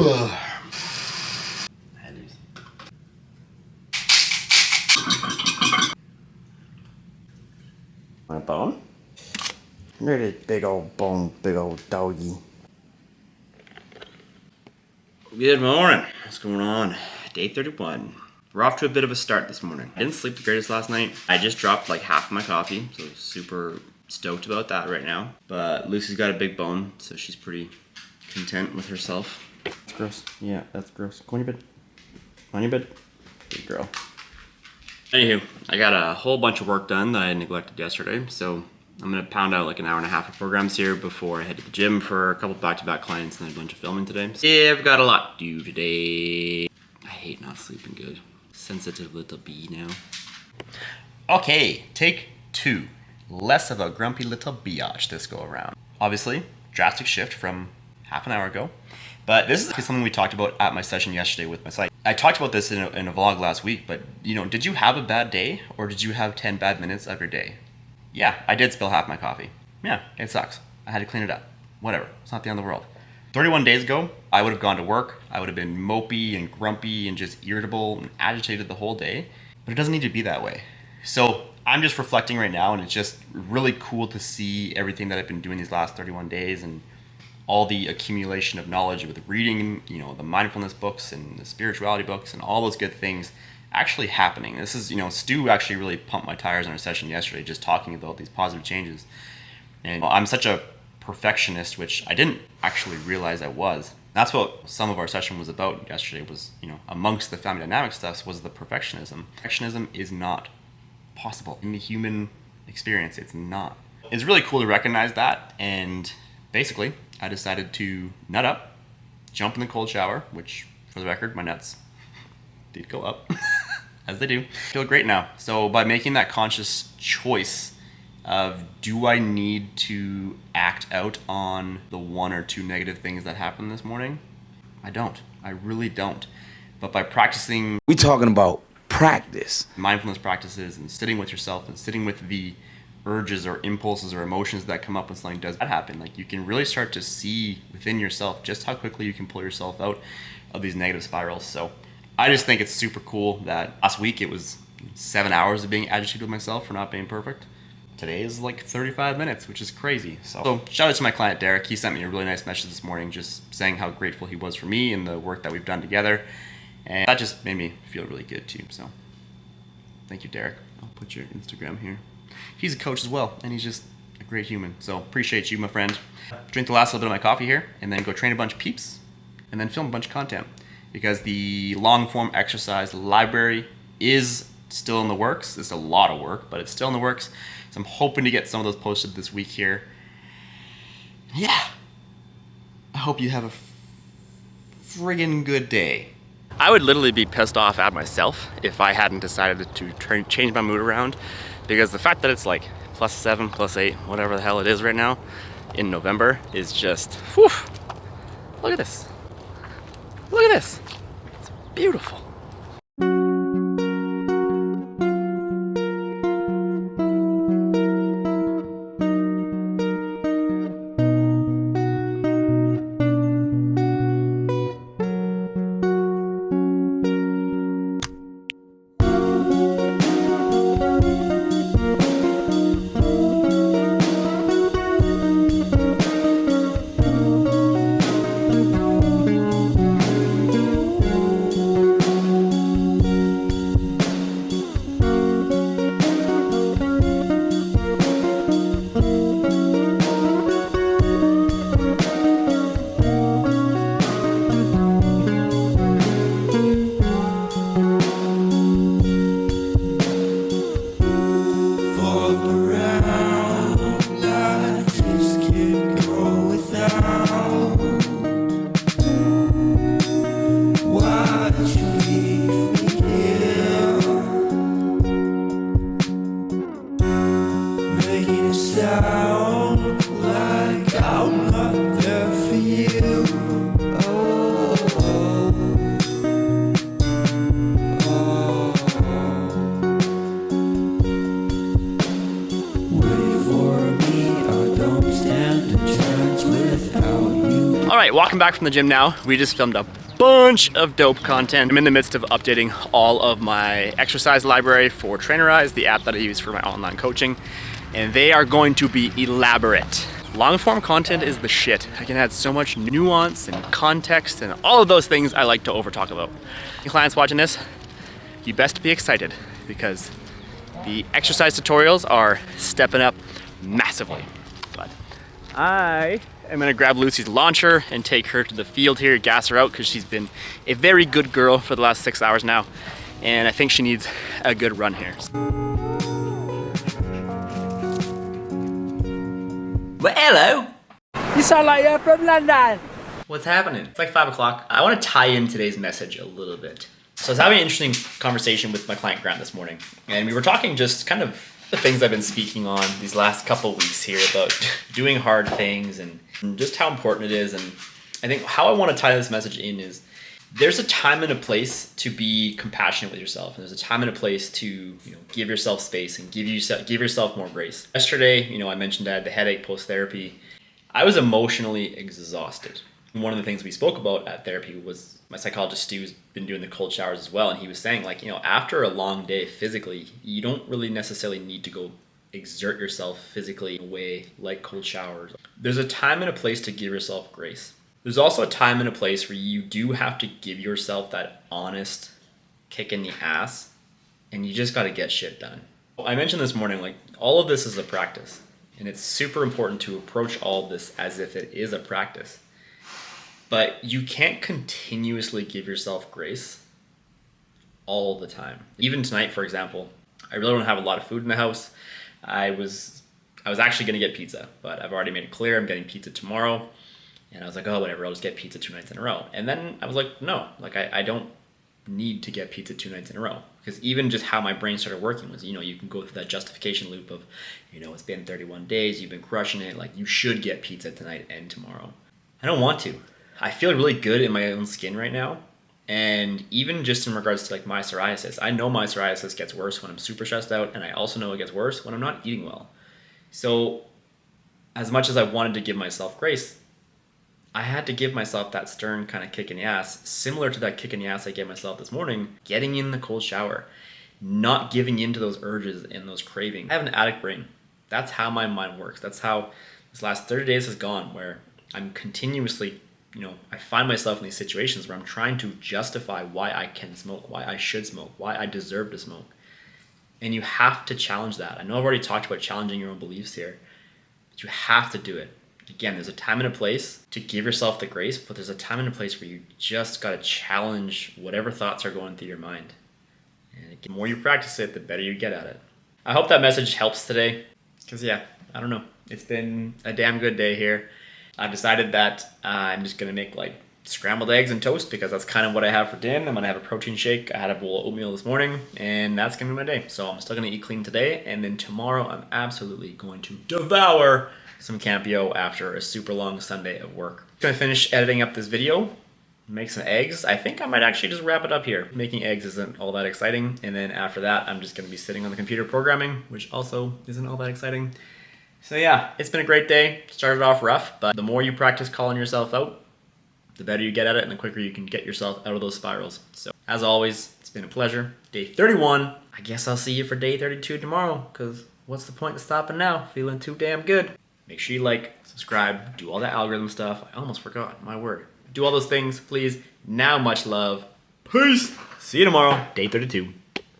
My bone? Look at this big old bone, big old doggy. Good morning. What's going on? Day 31. We're off to a bit of a start this morning. I didn't sleep the greatest last night. I just dropped like half of my coffee, so super stoked about that right now. But Lucy's got a big bone, so she's pretty content with herself. That's gross. Yeah, that's gross. Go on your bed. On your bed. Good girl. Anywho, I got a whole bunch of work done that I neglected yesterday, so I'm gonna pound out like an hour and a half of programs here before I head to the gym for a couple back-to-back clients and then a bunch of filming today. So yeah, I've got a lot to do today. I hate not sleeping good. Sensitive little bee now. Okay, take 2. Less of a grumpy little biatch this go around. Obviously, drastic shift from half an hour ago. But this is something we talked about at my session yesterday with my site. I talked about this in a vlog last week, but did you have a bad day or did you have 10 bad minutes of your day? Yeah, I did spill half my coffee. Yeah, it sucks. I had to clean it up. Whatever, it's not the end of the world. 31 days ago, I would have gone to work. I would have been mopey and grumpy and just irritable and agitated the whole day. But it doesn't need to be that way. So I'm just reflecting right now, and it's just really cool to see everything that I've been doing these last 31 days and all the accumulation of knowledge with reading, the mindfulness books and the spirituality books and all those good things actually happening. This is, Stu actually really pumped my tires in our session yesterday just talking about these positive changes. And I'm such a perfectionist, which I didn't actually realize I was. That's what some of our session was about yesterday was, amongst the family dynamic stuff was the perfectionism. Perfectionism is not possible in the human experience. It's not. It's really cool to recognize that, and basically I decided to nut up, jump in the cold shower, which for the record, my nuts did go up, as they do. I feel great now. So by making that conscious choice of do I need to act out on the 1 or 2 negative things that happened this morning? I don't. I really don't. But by practicing... We talking about practice. Mindfulness practices and sitting with yourself and sitting with the urges or impulses or emotions that come up when something does happen. Like, you can really start to see within yourself just how quickly you can pull yourself out of these negative spirals. So I just think it's super cool that last week it was 7 hours of being agitated with myself for not being perfect. Today is like 35 minutes, which is crazy. So shout out to my client Derek. He sent me a really nice message this morning just saying how grateful he was for me and the work that we've done together. And that just made me feel really good too. So thank you, Derek. I'll put your Instagram here. He's a coach as well, and he's just a great human. So appreciate you, my friend. Drink the last little bit of my coffee here, and then go train a bunch of peeps, and then film a bunch of content. Because the long-form exercise library is still in the works. It's a lot of work, but it's still in the works. So I'm hoping to get some of those posted this week here. Yeah. I hope you have a friggin' good day. I would literally be pissed off at myself if I hadn't decided to change my mood around, because the fact that it's like +7, +8, whatever the hell it is right now in November is just, whew. Look at this. Look at this. It's beautiful. Welcome back from the gym now. We just filmed a bunch of dope content. I'm in the midst of updating all of my exercise library for Trainerize, the app that I use for my online coaching, and they are going to be elaborate. Long form content is the shit. I can add so much nuance and context and all of those things I like to over talk about. Any clients watching this, you best be excited because the exercise tutorials are stepping up massively. But I am gonna grab Lucy's launcher and take her to the field here, gas her out, because she's been a very good girl for the last 6 hours now. And I think she needs a good run here. Well, hello. You sound like you're from London. What's happening? It's like 5 o'clock. I want to tie in today's message a little bit. So I was having an interesting conversation with my client Grant this morning, and we were talking just kind of the things I've been speaking on these last couple of weeks here about doing hard things and just how important it is. And I think how I want to tie this message in is there's a time and a place to be compassionate with yourself, and there's a time and a place to give yourself space and give yourself more grace. Yesterday, I mentioned I had the headache post therapy. I was emotionally exhausted. One of the things we spoke about at therapy was my psychologist Stu's been doing the cold showers as well, and he was saying after a long day physically, you don't really necessarily need to go exert yourself physically in a way like cold showers. There's a time and a place to give yourself grace. There's also a time and a place where you do have to give yourself that honest kick in the ass, and you just got to get shit done. I mentioned this morning, all of this is a practice, and it's super important to approach all of this as if it is a practice. But you can't continuously give yourself grace all the time. Even tonight, for example, I really don't have a lot of food in the house. I was actually going to get pizza, but I've already made it clear I'm getting pizza tomorrow. And I was like, oh, whatever, I'll just get pizza 2 nights in a row. And then I was like, no, I don't need to get pizza 2 nights in a row. Because even just how my brain started working was, you can go through that justification loop of, it's been 31 days, you've been crushing it, you should get pizza tonight and tomorrow. I don't want to. I feel really good in my own skin right now. And even just in regards to my psoriasis, I know my psoriasis gets worse when I'm super stressed out, and I also know it gets worse when I'm not eating well. So as much as I wanted to give myself grace, I had to give myself that stern kind of kick in the ass, similar to that kick in the ass I gave myself this morning, getting in the cold shower, not giving in to those urges and those cravings. I have an addict brain. That's how my mind works. That's how this last 30 days has gone, where I'm continuously, I find myself in these situations where I'm trying to justify why I can smoke, why I should smoke, why I deserve to smoke. And you have to challenge that. I know I've already talked about challenging your own beliefs here, but you have to do it. Again, there's a time and a place to give yourself the grace, but there's a time and a place where you just got to challenge whatever thoughts are going through your mind. And the more you practice it, the better you get at it. I hope that message helps today, because I don't know. It's been a damn good day here. I've decided that I'm just going to make scrambled eggs and toast, because that's kind of what I have for dinner. I'm going to have a protein shake. I had a bowl of oatmeal this morning, and that's going to be my day. So I'm still going to eat clean today, and then tomorrow I'm absolutely going to devour some Campio after a super long Sunday of work. I'm gonna finish editing up this video, make some eggs. I think I might actually just wrap it up here. Making eggs isn't all that exciting, and then after that I'm just gonna be sitting on the computer programming, which also isn't all that exciting. So it's been a great day. Started off rough, but the more you practice calling yourself out, the better you get at it, and the quicker you can get yourself out of those spirals. So as always, it's been a pleasure. Day 31. I guess I'll see you for day 32 tomorrow, because what's the point of stopping now? Feeling too damn good. Make sure you subscribe, do all that algorithm stuff. I almost forgot, my word. Do all those things, please. Now, much love. Peace. See you tomorrow, day 32.